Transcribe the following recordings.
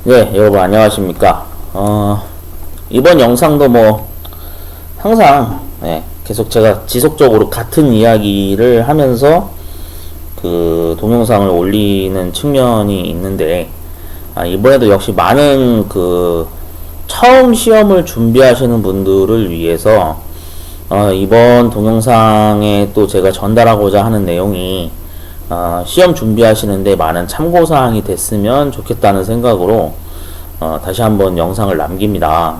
네, 여러분 안녕하십니까. 이번 영상도 항상, 계속 제가 지속적으로 같은 이야기를 하면서 동영상을 올리는 측면이 있는데, 이번에도 역시 많은 처음 시험을 준비하시는 분들을 위해서, 이번 동영상에 또 제가 전달하고자 하는 내용이, 시험 준비하시는데 많은 참고사항이 됐으면 좋겠다는 생각으로 다시 한번 영상을 남깁니다.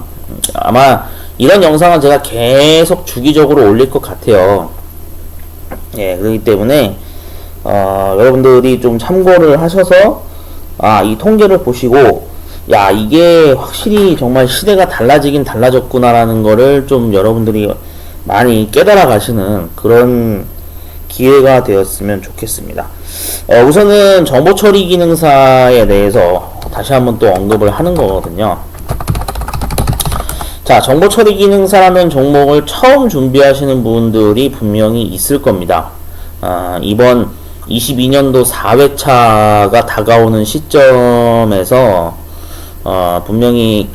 아마 이런 영상은 제가 계속 주기적으로 올릴 것 같아요. 그렇기 때문에 여러분들이 좀 참고를 하셔서 이 통계를 보시고 이게 확실히 정말 시대가 달라지긴 달라졌구나라는 거를 좀 여러분들이 많이 깨달아 가시는 그런 기회가 되었으면 좋겠습니다. 우선은 정보처리 기능사에 대해서 다시 한번 또 언급을 하는 거거든요. 자, 정보처리 기능사라는 종목을 처음 준비하시는 분들이 분명히 있을 겁니다. 이번 22년도 4회차가 다가오는 시점에서 분명히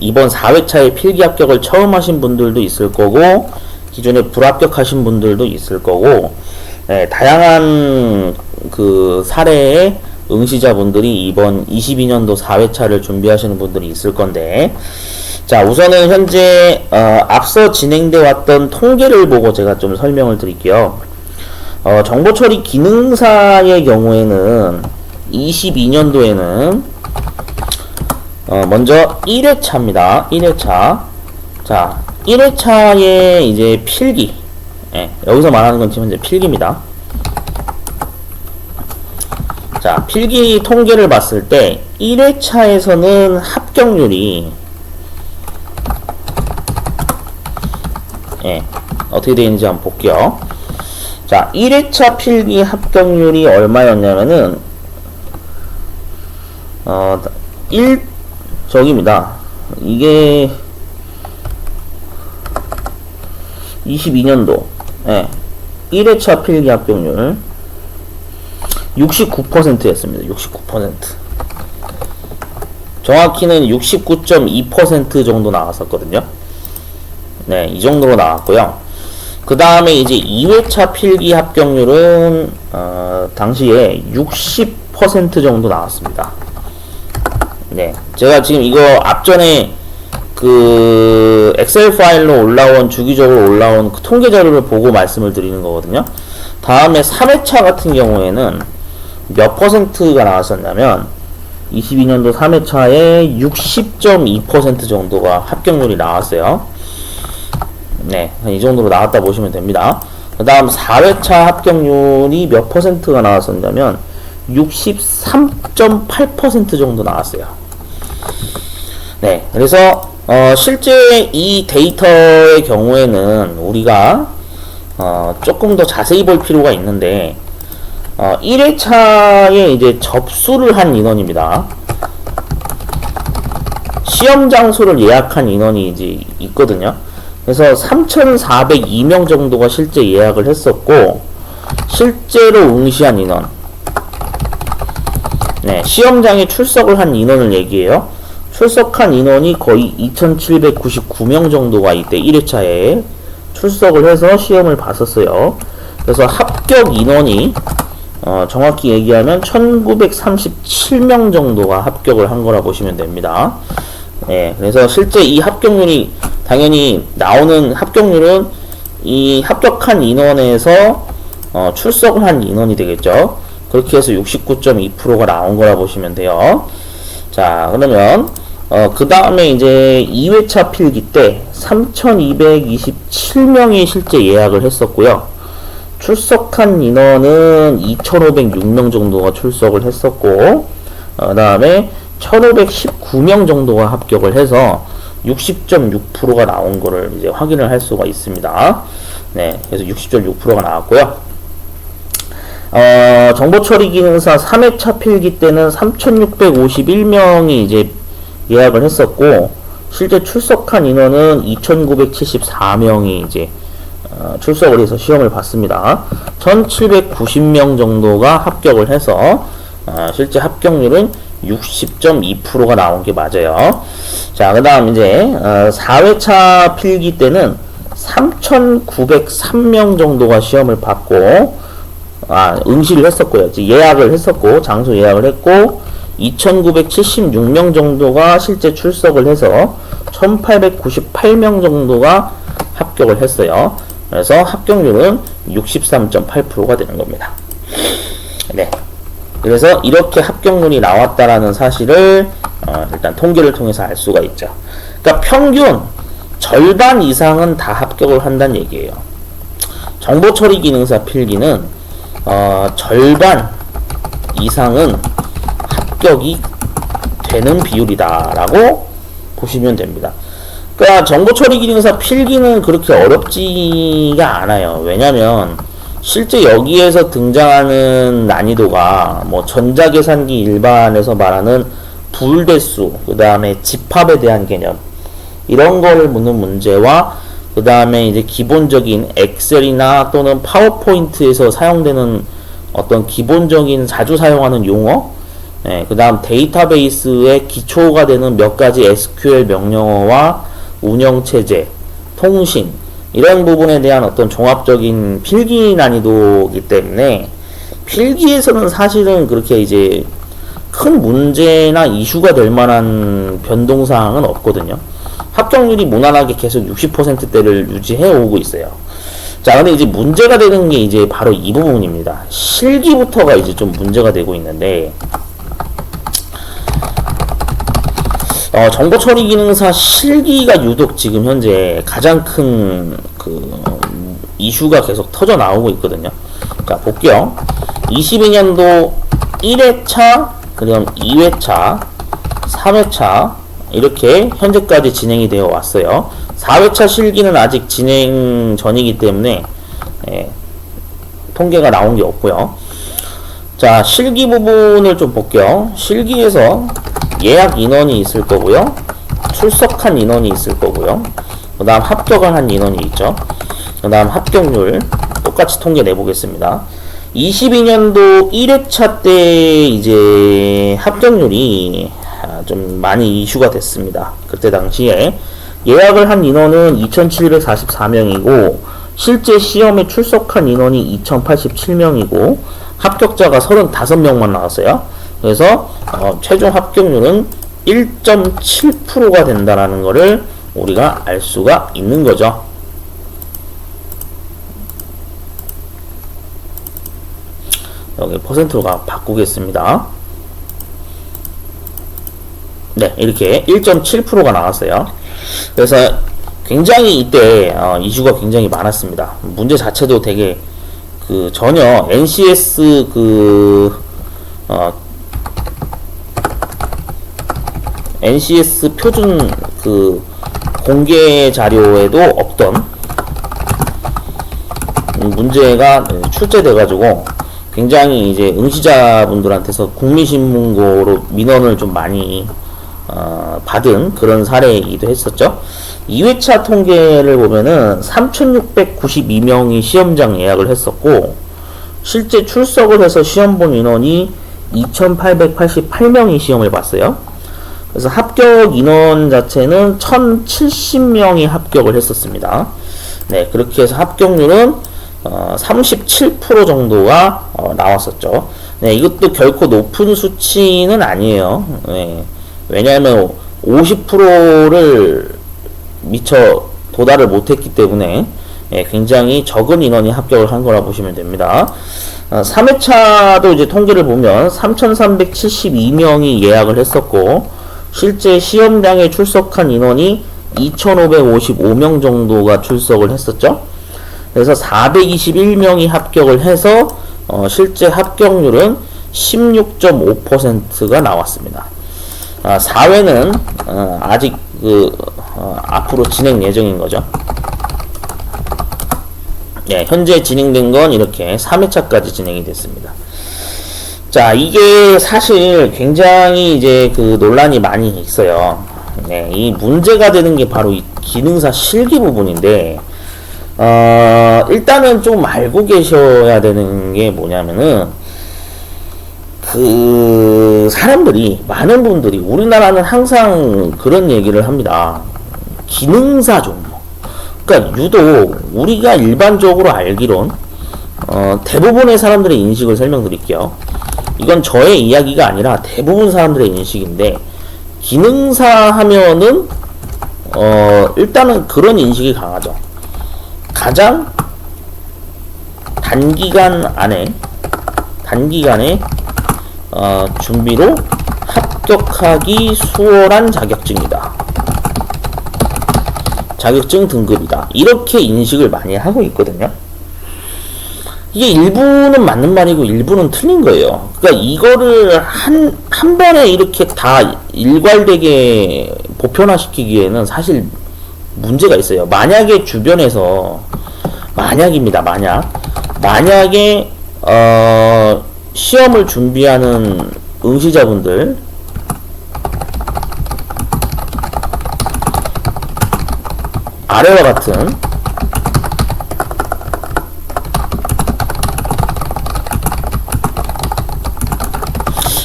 이번 4회차의 필기 합격을 처음 하신 분들도 있을 거고, 기존에 불합격하신 분들도 있을 거고, 다양한 사례의 응시자분들이 이번 22년도 4회차를 준비하시는 분들이 있을 건데, 자, 우선은 현재 앞서 진행돼 왔던 통계를 보고 제가 좀 설명을 드릴게요. 정보처리 기능사의 경우에는 22년도에는 먼저 1회차입니다. 1회차. 자, 1회차의 이제 필기. 여기서 말하는 건 지금 현재 필기입니다. 자, 필기 통계를 봤을 때 1회차에서는 합격률이 어떻게 되는지 한번 볼게요. 자, 1회차 필기 합격률이 얼마였냐면은 저기입니다. 이게 22년도 1회차 필기 합격률 69%였습니다. 69%. 정확히는 69.2% 정도 나왔었거든요. 이 정도로 나왔고요. 그 다음에 이제 2회차 필기 합격률은 당시에 60% 정도 나왔습니다. 제가 지금 이거 앞전에 엑셀 파일로 올라온, 주기적으로 올라온 통계 자료를 보고 말씀을 드리는 거거든요. 다음에 3회차 같은 경우에는 몇 %가 나왔었냐면 22년도 3회차에 60.2% 정도가 합격률이 나왔어요. 이 정도로 나왔다 보시면 됩니다. 그 다음 4회차 합격률이 몇 %가 나왔었냐면 63.8% 정도 나왔어요. 그래서 실제 이 데이터의 경우에는 우리가 조금 더 자세히 볼 필요가 있는데, 1회차에 이제 접수를 한 인원입니다. 시험 장소를 예약한 인원이 이제 있거든요. 그래서 3,402명 정도가 실제 예약을 했었고, 실제로 응시한 인원, 시험장에 출석을 한 인원을 얘기해요. 출석한 인원이 거의 2,799명 정도가 이때 1회차에 출석을 해서 시험을 봤었어요. 그래서 합격 인원이 정확히 얘기하면 1,937명 정도가 합격을 한 거라 보시면 됩니다. 그래서 실제 이 합격률이 당연히 나오는 합격률은 이 합격한 인원에서 출석을 한 인원이 되겠죠. 그렇게 해서 69.2%가 나온 거라 보시면 돼요. 자, 그러면 그 다음에 이제 2회차 필기 때 3,227명이 실제 예약을 했었고요. 출석한 인원은 2,506명 정도가 출석을 했었고, 그 다음에 1,519명 정도가 합격을 해서 60.6%가 나온 거를 이제 확인을 할 수가 있습니다. 그래서 60.6%가 나왔고요. 정보처리 기능사 3회차 필기 때는 3,651명이 이제 예약을 했었고, 실제 출석한 인원은 2,974명이 이제 출석을 해서 시험을 봤습니다. 1,790명 정도가 합격을 해서 실제 합격률은 60.2%가 나온 게 맞아요. 자, 그 다음 이제 4회차 필기 때는 3,903명 정도가 시험을 받고 응시를 했었고요. 예약을 했었고 장소 예약을 했고 2,976명 정도가 실제 출석을 해서 1,898명 정도가 합격을 했어요. 그래서 합격률은 63.8%가 되는 겁니다. 네. 그래서 이렇게 합격률이 나왔다라는 사실을 일단 통계를 통해서 알 수가 있죠. 그러니까 평균 절반 이상은 다 합격을 한다는 얘기예요. 정보처리기능사 필기는 절반 이상은 합격이 되는 비율이다라고 보시면 됩니다. 그러니까 정보처리기능사 필기는 그렇게 어렵지가 않아요. 왜냐면 실제 여기에서 등장하는 난이도가 뭐 전자계산기 일반에서 말하는 불대수, 그 다음에 집합에 대한 개념 이런 거를 묻는 문제와 그 다음에 이제 기본적인 엑셀이나 또는 파워포인트에서 사용되는 어떤 기본적인 자주 사용하는 용어, 그 다음 데이터베이스의 기초가 되는 몇 가지 SQL 명령어와 운영체제, 통신 이런 부분에 대한 어떤 종합적인 필기 난이도이기 때문에 필기에서는 사실은 그렇게 이제 큰 문제나 이슈가 될 만한 변동사항은 없거든요. 합격률이 무난하게 계속 60%대를 유지해 오고 있어요. 자, 근데 이제 문제가 되는 게 이제 바로 이 부분입니다. 실기부터가 이제 좀 문제가 되고 있는데, 정보처리기능사 실기가 유독 지금 현재 가장 큰 이슈가 계속 터져 나오고 있거든요. 자, 볼게요. 22년도 1회차, 그다음 2회차, 3회차 이렇게 현재까지 진행이 되어 왔어요. 4회차 실기는 아직 진행 전이기 때문에 통계가 나온 게 없고요. 자, 실기 부분을 좀 볼게요. 실기에서 예약 인원이 있을 거고요. 출석한 인원이 있을 거고요. 그 다음 합격을 한 인원이 있죠. 그 다음 합격률 똑같이 통계 내보겠습니다. 22년도 1회차 때 이제 합격률이 좀 많이 이슈가 됐습니다. 그때 당시에 예약을 한 인원은 2,744명이고 실제 시험에 출석한 인원이 2,087명이고 합격자가 35명만 나왔어요. 그래서 최종 합격률은 1.7%가 된다라는 것을 우리가 알 수가 있는 거죠. 여기 퍼센트로 바꾸겠습니다. 네, 이렇게 1.7%가 나왔어요. 그래서 굉장히 이때 이슈가 굉장히 많았습니다. 문제 자체도 되게 전혀 NCS NCS 표준 공개 자료에도 없던 문제가 출제돼가지고 굉장히 이제 응시자분들한테서 국민신문고로 민원을 좀 많이 받은 그런 사례이기도 했었죠. 2회차 통계를 보면은 3,692명이 시험장 예약을 했었고 실제 출석을 해서 시험 본 인원이 2,888명이 시험을 봤어요. 그래서 합격 인원 자체는 1,070명이 합격을 했었습니다. 네, 그렇게 해서 합격률은 37% 정도가 나왔었죠. 네, 이것도 결코 높은 수치는 아니에요. 네, 왜냐하면 50%를 미처 도달을 못했기 때문에 굉장히 적은 인원이 합격을 한 거라 보시면 됩니다. 3회차도 이제 통계를 보면 3,372명이 예약을 했었고 실제 시험장에 출석한 인원이 2,555명 정도가 출석을 했었죠. 그래서 421명이 합격을 해서 실제 합격률은 16.5%가 나왔습니다. 4회는 아직 앞으로 진행 예정인 거죠. 네, 현재 진행된 건 이렇게 3회차까지 진행이 됐습니다. 자, 이게 사실 굉장히 이제 논란이 많이 있어요. 네, 이 문제가 되는 게 바로 이 기능사 실기 부분인데, 일단은 좀 알고 계셔야 되는 게 뭐냐면은, 사람들이, 많은 분들이, 우리나라는 항상 그런 얘기를 합니다. 기능사 종목. 그러니까 유독 우리가 일반적으로 알기론 대부분의 사람들의 인식을 설명드릴게요. 이건 저의 이야기가 아니라 대부분 사람들의 인식인데, 기능사 하면은 일단은 그런 인식이 강하죠. 가장 단기간에 준비로 합격하기 수월한 자격증이다. 자격증 등급이다. 이렇게 인식을 많이 하고 있거든요. 이게 일부는 맞는 말이고 일부는 틀린 거예요. 그러니까 이거를 한 번에 이렇게 다 일괄되게 보편화시키기에는 사실 문제가 있어요. 만약에 주변에서, 만약입니다. 만약에 시험을 준비하는 응시자분들, 아래와 같은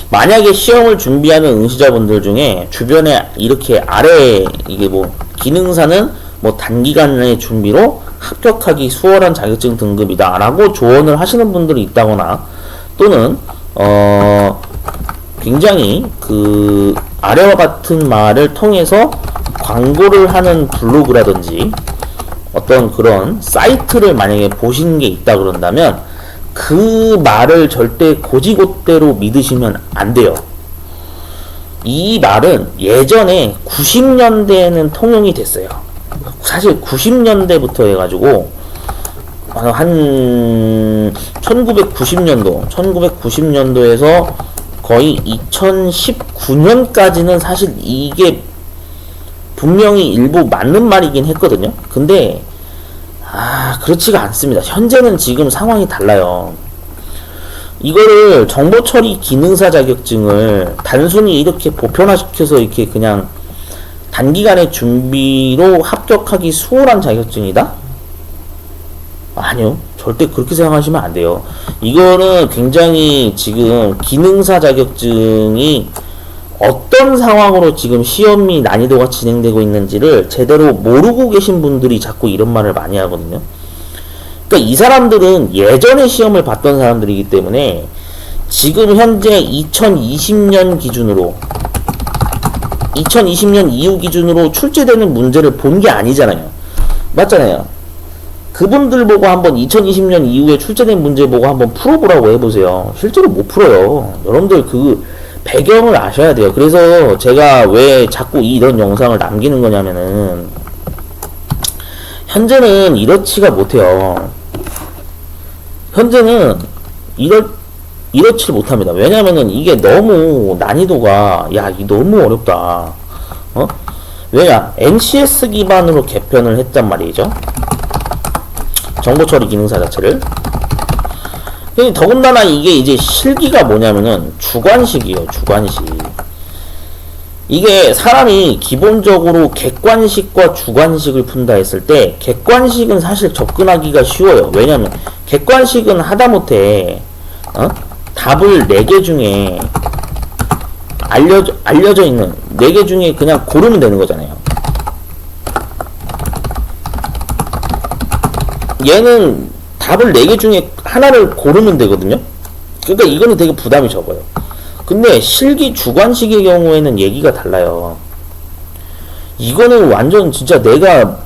만약에 시험을 준비하는 응시자분들 중에 주변에 이렇게 아래, 이게 뭐 기능사는 뭐 단기간의 준비로 합격하기 수월한 자격증 등급이다 라고 조언을 하시는 분들이 있다거나, 또는 굉장히 그 아래와 같은 말을 통해서 광고를 하는 블로그라든지 어떤 그런 사이트를 만약에 보신 게 있다 그런다면, 그 말을 절대 고지곳대로 믿으시면 안 돼요. 이 말은 예전에 90년대에는 통용이 됐어요. 사실 90년대부터 해가지고 한 1990년도에서 거의 2019년까지는 사실 이게 분명히 일부 맞는 말이긴 했거든요. 근데 그렇지가 않습니다. 현재는 지금 상황이 달라요. 이거를 정보처리 기능사 자격증을 단순히 이렇게 보편화시켜서 이렇게 그냥 단기간의 준비로 합격하기 수월한 자격증이다? 아니요. 절대 그렇게 생각하시면 안 돼요. 이거는 굉장히 지금 기능사 자격증이 어떤 상황으로 지금 시험이 난이도가 진행되고 있는지를 제대로 모르고 계신 분들이 자꾸 이런 말을 많이 하거든요. 그러니까 이 사람들은 예전에 시험을 봤던 사람들이기 때문에 지금 현재 2020년 기준으로, 2020년 이후 기준으로 출제되는 문제를 본 게 아니잖아요. 맞잖아요. 그분들 보고 한번 2020년 이후에 출제된 문제 보고 한번 풀어보라고 해보세요. 실제로 못 풀어요. 여러분들 그 배경을 아셔야 돼요. 그래서 제가 왜 자꾸 이런 영상을 남기는 거냐면은, 현재는 이렇지가 못해요. 현재는 이렇지 못합니다. 왜냐면은 이게 너무 난이도가, 이 너무 어렵다. 왜냐? NCS 기반으로 개편을 했단 말이죠. 정보처리 기능사 자체를. 더군다나 이게 이제 실기가 뭐냐면은 주관식이에요. 주관식. 이게 사람이 기본적으로 객관식과 주관식을 푼다 했을 때, 객관식은 사실 접근하기가 쉬워요. 왜냐면 객관식은 하다못해 답을 4개 중에 알려져 있는 4개 중에 그냥 고르면 되는 거잖아요. 얘는 답을 4개 중에 하나를 고르면 되거든요. 그러니까 이거는 되게 부담이 적어요. 근데 실기 주관식의 경우에는 얘기가 달라요. 이거는 완전 진짜 내가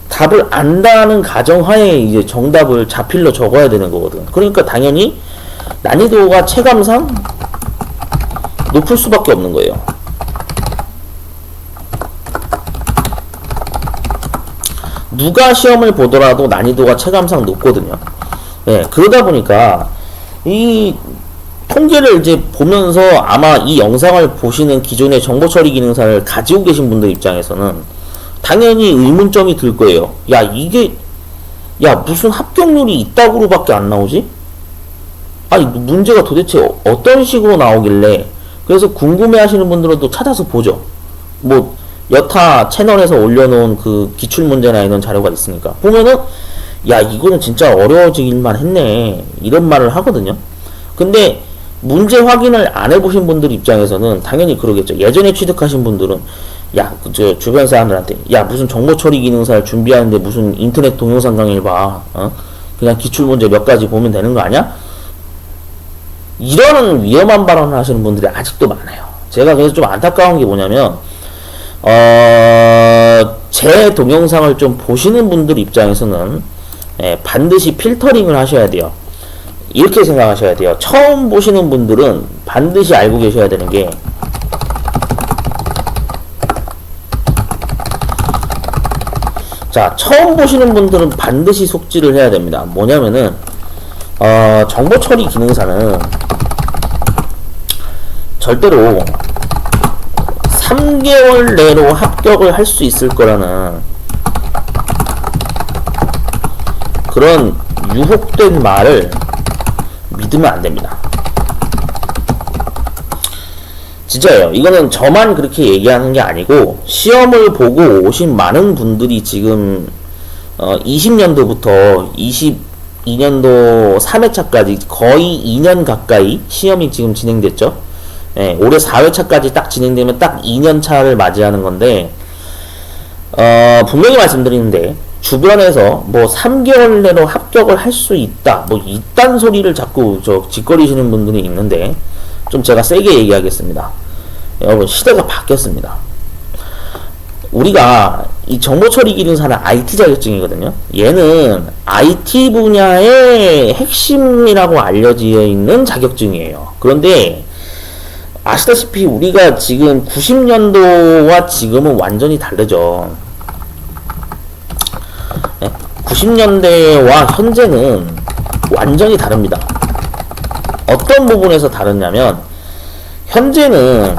답을 안다는 가정하에 이제 정답을 자필로 적어야 되는 거거든. 그러니까 당연히 난이도가 체감상 높을 수밖에 없는 거예요. 누가 시험을 보더라도 난이도가 체감상 높거든요. 그러다 보니까 이 통계를 이제 보면서 아마 이 영상을 보시는 기존의 정보처리 기능사를 가지고 계신 분들 입장에서는 당연히 의문점이 들 거예요. 이게 무슨 합격률이 이따구로밖에 안 나오지? 아니, 문제가 도대체 어떤 식으로 나오길래. 그래서 궁금해 하시는 분들은 또 찾아서 보죠. 뭐 여타 채널에서 올려놓은 그 기출문제나 이런 자료가 있으니까 보면은 이거는 진짜 어려워지길만 했네, 이런 말을 하거든요. 근데 문제 확인을 안 해보신 분들 입장에서는 당연히 그러겠죠. 예전에 취득하신 분들은 야, 저 주변 사람들한테 야, 무슨 정보 처리 기능사를 준비하는데 무슨 인터넷 동영상 강의를 봐. 그냥 기출 문제 몇 가지 보면 되는 거 아니야? 이런 위험한 발언을 하시는 분들이 아직도 많아요. 제가 그래서 좀 안타까운 게 뭐냐면 제 동영상을 좀 보시는 분들 입장에서는 반드시 필터링을 하셔야 돼요. 이렇게 생각하셔야 돼요. 처음 보시는 분들은 반드시 알고 계셔야 되는 게 자, 처음 보시는 분들은 반드시 속지를 해야 됩니다. 뭐냐면은 정보 처리 기능사는 절대로 3개월 내로 합격을 할 수 있을 거라는 그런 유혹된 말을 믿으면 안 됩니다. 진짜예요. 이거는 저만 그렇게 얘기하는 게 아니고 시험을 보고 오신 많은 분들이 지금 20년도부터 22년도 3회차까지 거의 2년 가까이 시험이 지금 진행됐죠. 올해 4회차까지 딱 진행되면 딱 2년 차를 맞이하는 건데 분명히 말씀드리는데 주변에서 뭐 3개월 내로 합격을 할 수 있다 뭐 이딴 소리를 자꾸 짓거리시는 분들이 있는데 좀 제가 세게 얘기하겠습니다. 여러분, 시대가 바뀌었습니다. 우리가 이 정보처리 기능사는 IT 자격증이거든요. 얘는 IT 분야의 핵심이라고 알려져 있는 자격증이에요. 그런데 아시다시피 우리가 지금 90년도와 지금은 완전히 다르죠. 90년대와 현재는 완전히 다릅니다. 어떤 부분에서 다르냐면 현재는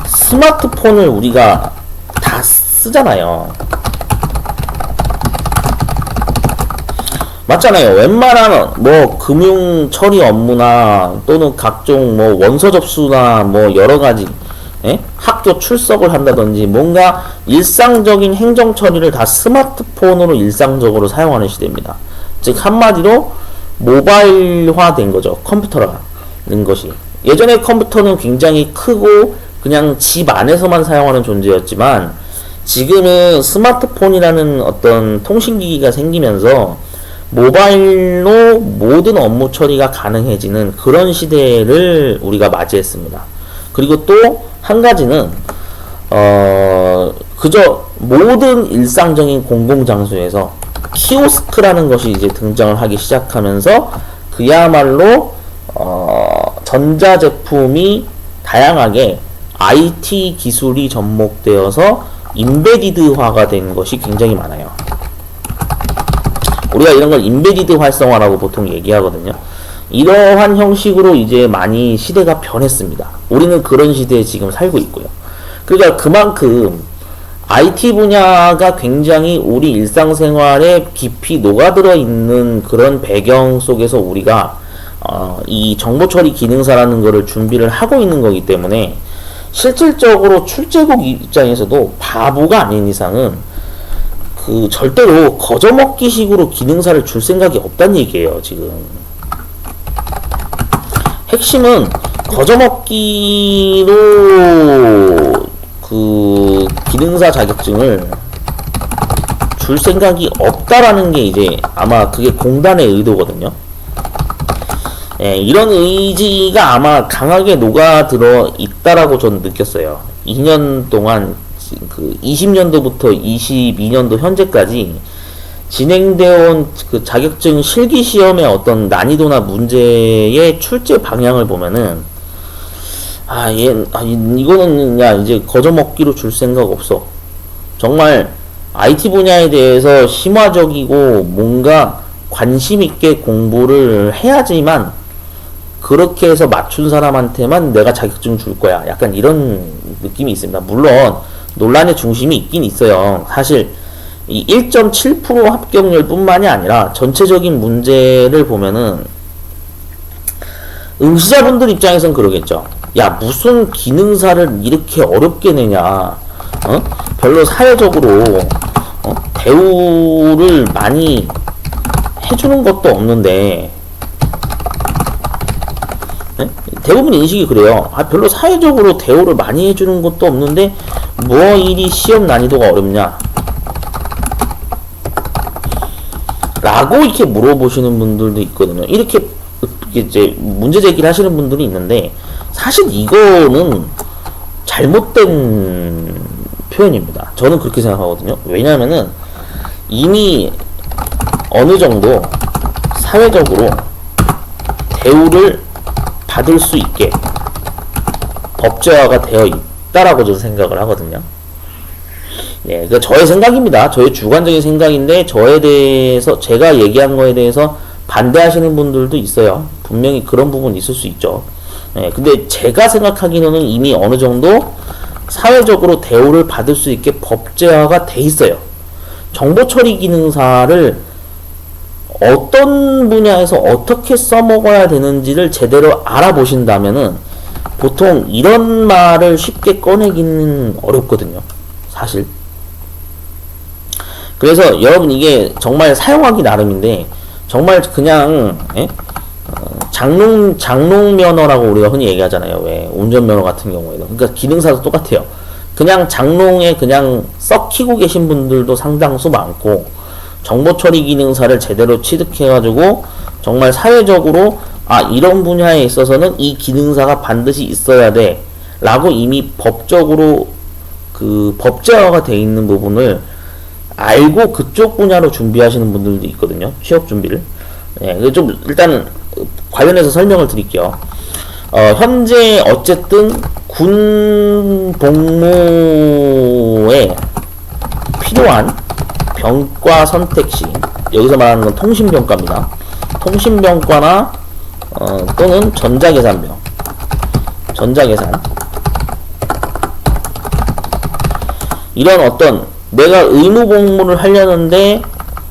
스마트폰을 우리가 다 쓰잖아요. 맞잖아요. 웬만한 뭐 금융 처리 업무나 또는 각종 뭐 원서 접수나 뭐 여러 가지 학교 출석을 한다든지 뭔가 일상적인 행정 처리를 다 스마트폰으로 일상적으로 사용하는 시대입니다. 즉 한마디로 모바일화된 거죠. 컴퓨터라는 것이. 예전에 컴퓨터는 굉장히 크고 그냥 집 안에서만 사용하는 존재였지만 지금은 스마트폰이라는 어떤 통신기기가 생기면서 모바일로 모든 업무 처리가 가능해지는 그런 시대를 우리가 맞이했습니다. 그리고 또 한 가지는 그저 모든 일상적인 공공장소에서 키오스크라는 것이 이제 등장을 하기 시작하면서 그야말로 전자제품이 다양하게 IT 기술이 접목되어서 인베디드화가 된 것이 굉장히 많아요. 우리가 이런 걸 인베디드 활성화라고 보통 얘기하거든요. 이러한 형식으로 이제 많이 시대가 변했습니다. 우리는 그런 시대에 지금 살고 있고요. 그러니까 그만큼 IT 분야가 굉장히 우리 일상생활에 깊이 녹아들어 있는 그런 배경 속에서 우리가 이 정보처리 기능사라는 거를 준비를 하고 있는 거기 때문에 실질적으로 출제국 입장에서도 바보가 아닌 이상은 그 절대로 거저먹기 식으로 기능사를 줄 생각이 없다는 얘기예요. 지금 핵심은 거저먹기로 그 기능사 자격증을 줄 생각이 없다라는 게 이제 아마 그게 공단의 의도거든요. 이런 의지가 아마 강하게 녹아들어 있다라고 저는 느꼈어요. 2년 동안 그 20년도부터 22년도 현재까지 진행되어 온 그 자격증 실기 시험의 어떤 난이도나 문제의 출제 방향을 보면은 이거는 야 이제 거저먹기로 줄 생각 없어. 정말 IT 분야에 대해서 심화적이고 뭔가 관심 있게 공부를 해야지만 그렇게 해서 맞춘 사람한테만 내가 자격증 줄 거야. 약간 이런 느낌이 있습니다. 물론 논란의 중심이 있긴 있어요. 사실 이 1.7% 합격률 뿐만이 아니라 전체적인 문제를 보면은 응시자분들 입장에선 그러겠죠. 야, 무슨 기능사를 이렇게 어렵게 내냐. 별로 사회적으로 대우를 많이 해주는 것도 없는데 대부분 인식이 그래요. 별로 사회적으로 대우를 많이 해주는 것도 없는데 뭐 이리 시험 난이도가 어렵냐 라고 이렇게 물어보시는 분들도 있거든요. 이렇게 이제 문제 제기를 하시는 분들이 있는데, 사실 이거는 잘못된 표현입니다. 저는 그렇게 생각하거든요. 왜냐하면은 이미 어느 정도 사회적으로 대우를 받을 수 있게 법제화가 되어 있다라고 저는 생각을 하거든요. 네, 그 저의 생각입니다. 저의 주관적인 생각인데, 저에 대해서 제가 얘기한 거에 대해서 반대하시는 분들도 있어요. 분명히 그런 부분이 있을 수 있죠. 네, 근데 제가 생각하기로는 이미 어느 정도 사회적으로 대우를 받을 수 있게 법제화가 돼 있어요. 정보처리 기능사를 어떤 분야에서 어떻게 써먹어야 되는지를 제대로 알아보신다면은 보통 이런 말을 쉽게 꺼내기는 어렵거든요. 사실. 그래서 여러분 이게 정말 사용하기 나름인데, 정말 그냥 장롱 면허라고 우리가 흔히 얘기하잖아요. 왜 운전면허 같은 경우에도. 그러니까 기능사도 똑같아요. 그냥 장롱에 그냥 썩히고 계신 분들도 상당수 많고, 정보처리 기능사를 제대로 취득해가지고 정말 사회적으로 이런 분야에 있어서는 이 기능사가 반드시 있어야 돼 라고 이미 법적으로 그 법제화가 돼 있는 부분을 알고 그쪽 분야로 준비하시는 분들도 있거든요. 취업 준비를. 네, 좀 일단 관련해서 설명을 드릴게요. 현재 어쨌든 군 복무에 필요한 병과 선택시, 여기서 말하는 건 통신병과입니다. 통신병과나 또는 전자계산 이런 어떤 내가 의무 복무를 하려는데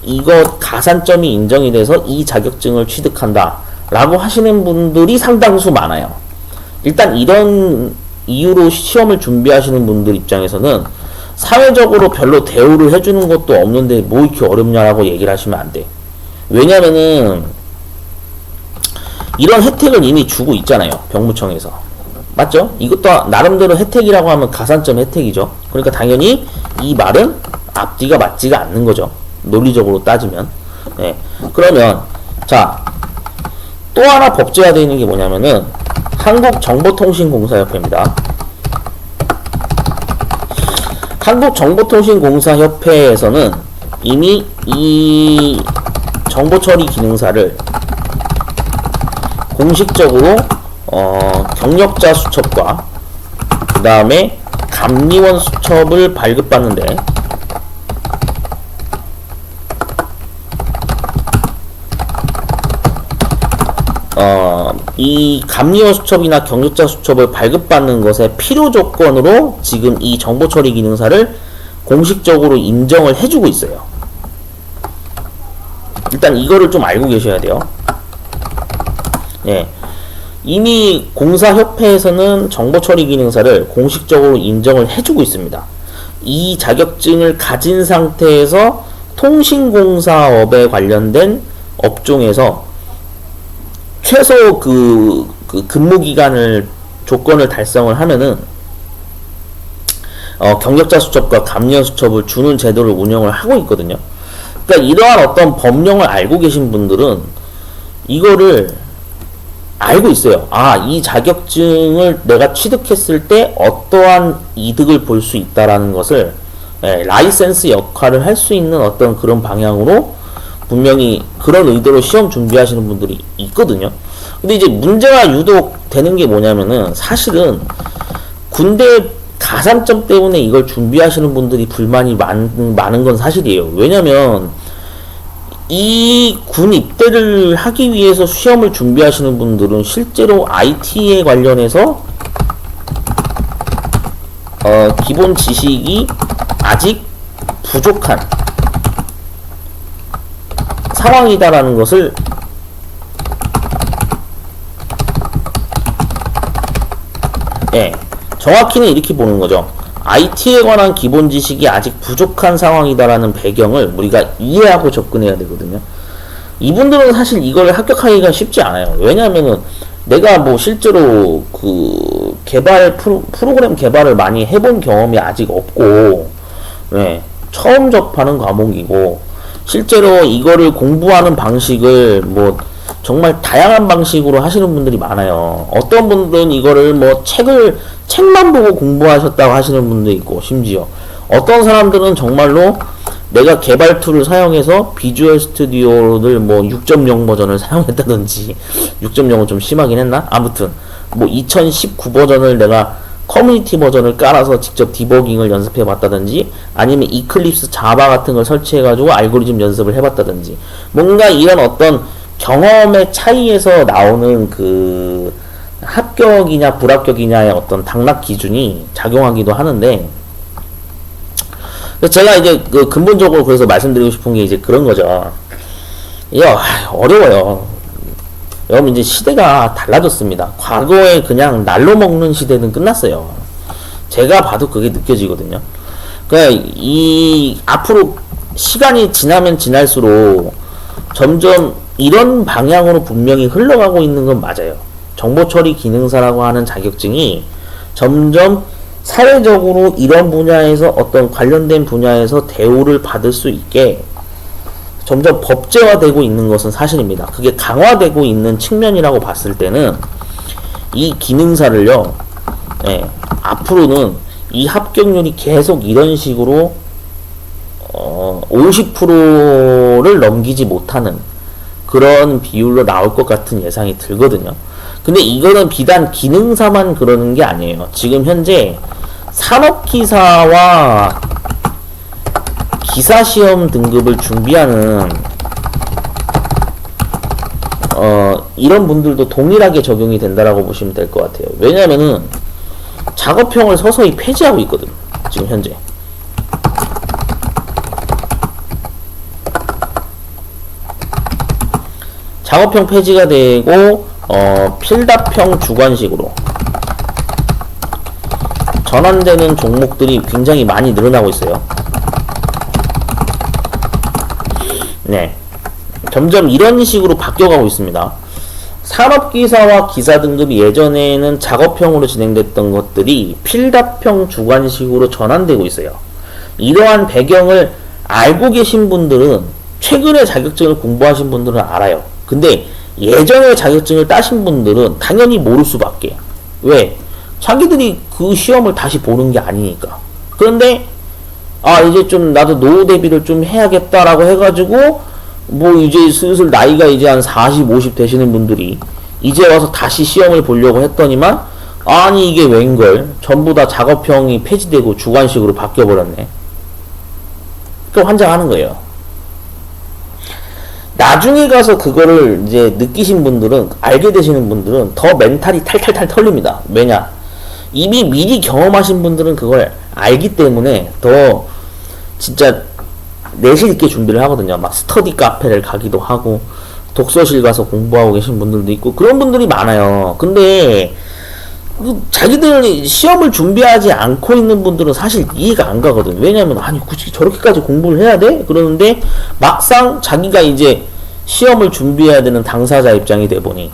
이거 가산점이 인정이 돼서 이 자격증을 취득한다 라고 하시는 분들이 상당수 많아요. 일단 이런 이유로 시험을 준비하시는 분들 입장에서는 사회적으로 별로 대우를 해주는 것도 없는데 뭐 이렇게 어렵냐라고 얘기를 하시면 안 돼. 왜냐면은 이런 혜택을 이미 주고 있잖아요. 병무청에서. 맞죠? 이것도 나름대로 혜택이라고 하면 가산점 혜택이죠. 그러니까 당연히 이 말은 앞뒤가 맞지가 않는 거죠. 논리적으로 따지면. 네. 그러면 자, 또 하나 법제화되어 있는 게 뭐냐면은 한국정보통신공사협회입니다. 한국정보통신공사협회에서는 이미 이 정보처리 기능사를 공식적으로 경력자 수첩과 그 다음에 감리원 수첩을 발급받는데, 이 감리원 수첩이나 경력자 수첩을 발급받는 것의 필요 조건으로 지금 이 정보처리 기능사를 공식적으로 인정을 해주고 있어요. 일단 이거를 좀 알고 계셔야 돼요. 예. 이미 공사협회에서는 정보처리 기능사를 공식적으로 인정을 해주고 있습니다. 이 자격증을 가진 상태에서 통신공사업에 관련된 업종에서 최소 그 근무기간을 조건을 달성을 하면은 경력자 수첩과 감리원 수첩을 주는 제도를 운영을 하고 있거든요. 그러니까 이러한 어떤 법령을 알고 계신 분들은 이거를 알고 있어요. 이 자격증을 내가 취득했을 때 어떠한 이득을 볼 수 있다라는 것을, 라이센스 역할을 할 수 있는 어떤 그런 방향으로 분명히 그런 의도로 시험 준비하시는 분들이 있거든요. 근데 이제 문제가 유독 되는 게 뭐냐면은, 사실은 군대 가산점 때문에 이걸 준비하시는 분들이 불만이 많은 건 사실이에요. 왜냐면 이 군 입대를 하기 위해서 시험을 준비하시는 분들은 실제로 IT에 관련해서 기본 지식이 아직 부족한 상황이다라는 것을 정확히는 이렇게 보는 거죠. IT에 관한 기본 지식이 아직 부족한 상황이다라는 배경을 우리가 이해하고 접근해야 되거든요. 이분들은 사실 이걸 합격하기가 쉽지 않아요. 왜냐하면은 내가 뭐 실제로 그 개발 프로그램 개발을 많이 해본 경험이 아직 없고, 네, 처음 접하는 과목이고, 실제로 이거를 공부하는 방식을 뭐 정말 다양한 방식으로 하시는 분들이 많아요. 어떤 분들은 이거를 뭐 책만 보고 공부하셨다고 하시는 분도 있고, 심지어 어떤 사람들은 정말로 내가 개발 툴을 사용해서 비주얼 스튜디오를 뭐 6.0 버전을 사용했다든지, 6.0은 좀 심하긴 했나? 아무튼 뭐 2019 버전을 내가 커뮤니티 버전을 깔아서 직접 디버깅을 연습해 봤다든지, 아니면 이클립스 자바 같은 걸 설치해 가지고 알고리즘 연습을 해 봤다든지, 뭔가 이런 어떤 경험의 차이에서 나오는 그 합격이냐 불합격이냐의 어떤 당락 기준이 작용하기도 하는데, 제가 이제 그 근본적으로 그래서 말씀드리고 싶은 게 이제 그런 거죠. 이거 어려워요. 여러분, 이제 시대가 달라졌습니다. 과거에 그냥 날로 먹는 시대는 끝났어요. 제가 봐도 그게 느껴지거든요. 그러니까 이 앞으로 시간이 지나면 지날수록 점점 이런 방향으로 분명히 흘러가고 있는 건 맞아요. 정보처리 기능사라고 하는 자격증이 점점 사회적으로 이런 분야에서 어떤 관련된 분야에서 대우를 받을 수 있게 점점 법제화되고 있는 것은 사실입니다. 그게 강화되고 있는 측면이라고 봤을 때는 이 기능사를요, 예, 앞으로는 이 합격률이 계속 이런 식으로 50%를 넘기지 못하는 그런 비율로 나올 것 같은 예상이 들거든요. 근데 이거는 비단 기능사만 그러는 게 아니에요. 지금 현재 산업기사와 기사시험 등급을 준비하는 이런 분들도 동일하게 적용이 된다라고 보시면 될 것 같아요. 왜냐면은 작업형을 서서히 폐지하고 있거든, 지금 현재. 작업형 폐지가 되고 필답형 주관식으로 전환되는 종목들이 굉장히 많이 늘어나고 있어요. 네, 점점 이런 식으로 바뀌어가고 있습니다. 산업기사와 기사 등급이 예전에는 작업형으로 진행됐던 것들이 필답형 주관식으로 전환되고 있어요. 이러한 배경을 알고 계신 분들은, 최근에 자격증을 공부하신 분들은 알아요. 근데 예전에 자격증을 따신 분들은 당연히 모를 수밖에. 왜? 자기들이 그 시험을 다시 보는 게 아니니까. 그런데 이제 좀 나도 노후 대비를 좀 해야겠다라고 해가지고 뭐 이제 슬슬 나이가 이제 한 40, 50 되시는 분들이 이제 와서 다시 시험을 보려고 했더니만, 아니 이게 웬걸, 전부 다 작업형이 폐지되고 주관식으로 바뀌어버렸네. 그럼 환장하는 거예요. 나중에 가서 그거를 이제 느끼신 분들은, 알게 되시는 분들은 더 멘탈이 탈탈탈 털립니다. 왜냐? 이미 미리 경험하신 분들은 그걸 알기 때문에 더 진짜 내실 있게 준비를 하거든요. 막 스터디 카페를 가기도 하고, 독서실 가서 공부하고 계신 분들도 있고, 그런 분들이 많아요. 근데 자기들 시험을 준비하지 않고 있는 분들은 사실 이해가 안 가거든. 왜냐면 아니 굳이 저렇게까지 공부를 해야 돼? 그러는데 막상 자기가 이제 시험을 준비해야 되는 당사자 입장이 돼 보니,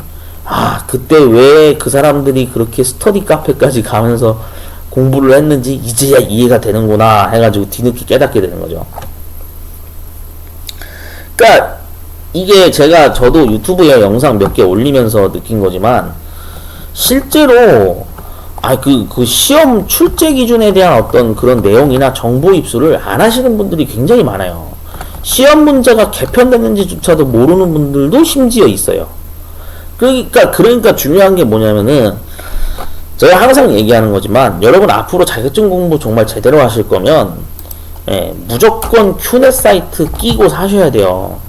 그때 왜 그 사람들이 그렇게 스터디 카페까지 가면서 공부를 했는지 이제야 이해가 되는구나 해가지고 뒤늦게 깨닫게 되는 거죠. 그러니까 이게 저도 유튜브에 영상 몇 개 올리면서 느낀 거지만, 실제로 그 시험 출제 기준에 대한 어떤 그런 내용이나 정보 입수를 안 하시는 분들이 굉장히 많아요. 시험 문제가 개편됐는지조차도 모르는 분들도 심지어 있어요. 그러니까 중요한 게 뭐냐면은, 제가 항상 얘기하는 거지만, 여러분 앞으로 자격증 공부 정말 제대로 하실 거면, 무조건 큐넷 사이트 끼고 사셔야 돼요.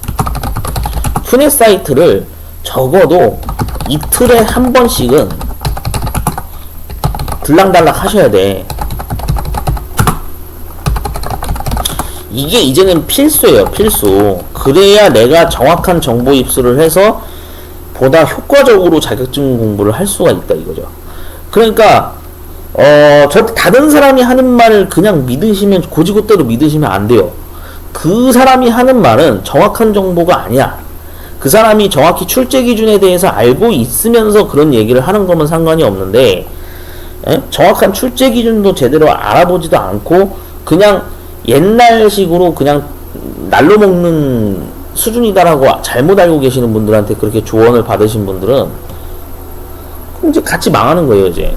큐넷 사이트를 적어도 이틀에 한 번씩은 들락달락 하셔야 돼. 이게 이제는 필수예요, 필수. 그래야 내가 정확한 정보 입수를 해서 보다 효과적으로 자격증 공부를 할 수가 있다 이거죠. 그러니까 다른 사람이 하는 말을 그냥 믿으시면, 고지고대로 믿으시면 안 돼요. 그 사람이 하는 말은 정확한 정보가 아니야. 그 사람이 정확히 출제 기준에 대해서 알고 있으면서 그런 얘기를 하는 거면 상관이 없는데, 정확한 출제 기준도 제대로 알아보지도 않고 그냥 옛날식으로 그냥 날로 먹는 수준이다라고 잘못 알고 계시는 분들한테 그렇게 조언을 받으신 분들은 그럼 이제 같이 망하는 거예요. 이제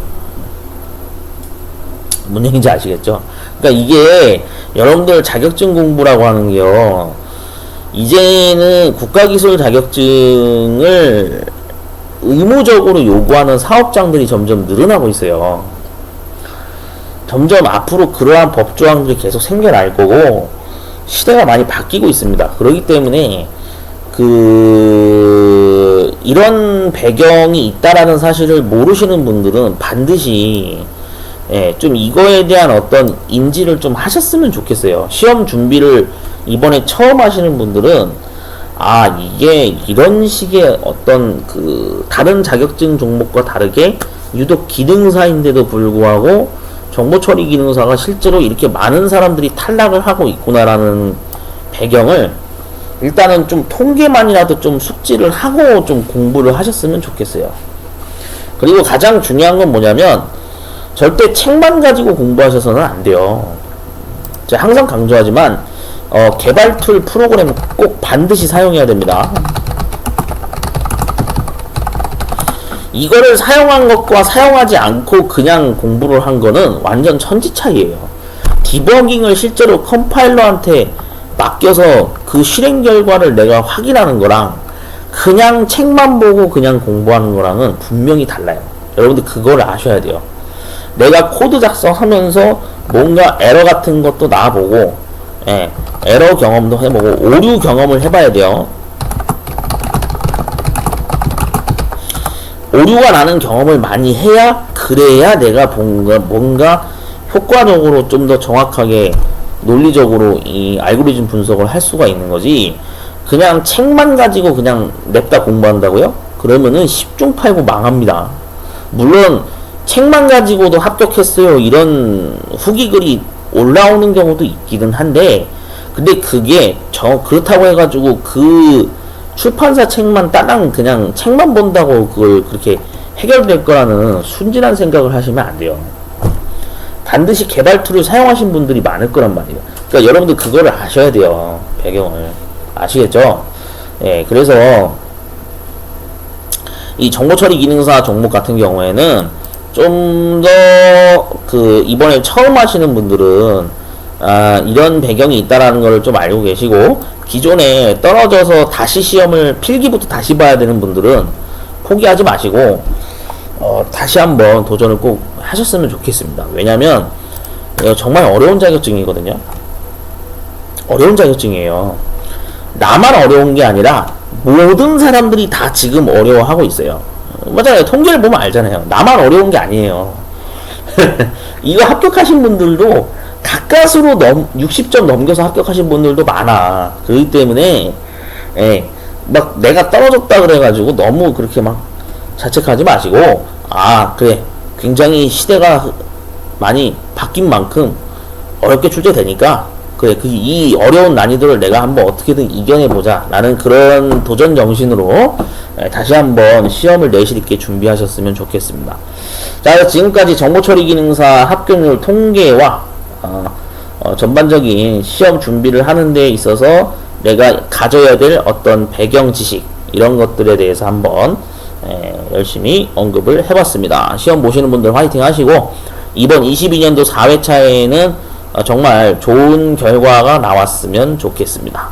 뭔 얘기인지 아시겠죠? 그러니까 이게 여러분들 자격증 공부라고 하는 게요, 이제는 국가기술 자격증을 의무적으로 요구하는 사업장들이 점점 늘어나고 있어요. 점점 앞으로 그러한 법조항들이 계속 생겨날 거고 시대가 많이 바뀌고 있습니다. 그렇기 때문에 이런 배경이 있다라는 사실을 모르시는 분들은 반드시 좀 이거에 대한 어떤 인지를 좀 하셨으면 좋겠어요. 시험 준비를 이번에 처음 하시는 분들은 이게 이런 식의 어떤 다른 자격증 종목과 다르게 유독 기능사인데도 불구하고 정보처리 기능사가 실제로 이렇게 많은 사람들이 탈락을 하고 있구나라는 배경을 일단은 좀 통계만이라도 좀 숙지를 하고 좀 공부를 하셨으면 좋겠어요. 그리고 가장 중요한 건 뭐냐면 절대 책만 가지고 공부하셔서는 안 돼요. 제가 항상 강조하지만 개발 툴 프로그램 꼭 반드시 사용해야 됩니다. 이거를 사용한 것과 사용하지 않고 그냥 공부를 한 거는 완전 천지 차이예요. 디버깅을 실제로 컴파일러한테 맡겨서 그 실행 결과를 내가 확인하는 거랑 그냥 책만 보고 그냥 공부하는 거랑은 분명히 달라요. 여러분들 그걸 아셔야 돼요. 내가 코드 작성하면서 뭔가 에러 같은 것도 나보고, 에러 경험도 해보고 오류 경험을 해봐야 돼요. 오류가 나는 경험을 많이 해야, 그래야 내가 뭔가 효과적으로 좀 더 정확하게 논리적으로 이 알고리즘 분석을 할 수가 있는 거지. 그냥 책만 가지고 그냥 냅다 공부한다고요? 그러면은 10중 8구 망합니다. 물론 책만 가지고도 합격했어요, 이런 후기 글이 올라오는 경우도 있기는 한데, 근데 그게 그렇다고 해가지고 그 출판사 책만 따랑 그냥 책만 본다고 그걸 그렇게 해결될 거라는 순진한 생각을 하시면 안 돼요. 반드시 개발 툴을 사용하신 분들이 많을 거란 말이에요. 그러니까 여러분들 그거를 아셔야 돼요. 배경을. 아시겠죠? 그래서 이 정보처리 기능사 종목 같은 경우에는 좀 더 이번에 처음 하시는 분들은 이런 배경이 있다라는 걸 좀 알고 계시고, 기존에 떨어져서 다시 시험을 필기부터 다시 봐야 되는 분들은 포기하지 마시고 다시 한번 도전을 꼭 하셨으면 좋겠습니다. 왜냐면 정말 어려운 자격증이거든요. 어려운 자격증이에요. 나만 어려운 게 아니라 모든 사람들이 다 지금 어려워하고 있어요. 맞아요. 통계를 보면 알잖아요. 나만 어려운 게 아니에요. 이거 합격하신 분들도 가까스로 60점 넘겨서 합격하신 분들도 많아. 그렇기 때문에 막 내가 떨어졌다 그래가지고 너무 그렇게 막 자책하지 마시고, 그래, 굉장히 시대가 많이 바뀐 만큼 어렵게 출제되니까 그래, 이 어려운 난이도를 내가 한번 어떻게든 이겨내보자 라는 그런 도전 정신으로 다시 한번 시험을 내실 있게 준비하셨으면 좋겠습니다. 자, 지금까지 정보처리 기능사 합격률 통계와 전반적인 시험 준비를 하는 데 있어서 내가 가져야 될 어떤 배경 지식, 이런 것들에 대해서 한번 열심히 언급을 해봤습니다. 시험 보시는 분들 화이팅 하시고, 이번 22년도 4회차에는 정말 좋은 결과가 나왔으면 좋겠습니다.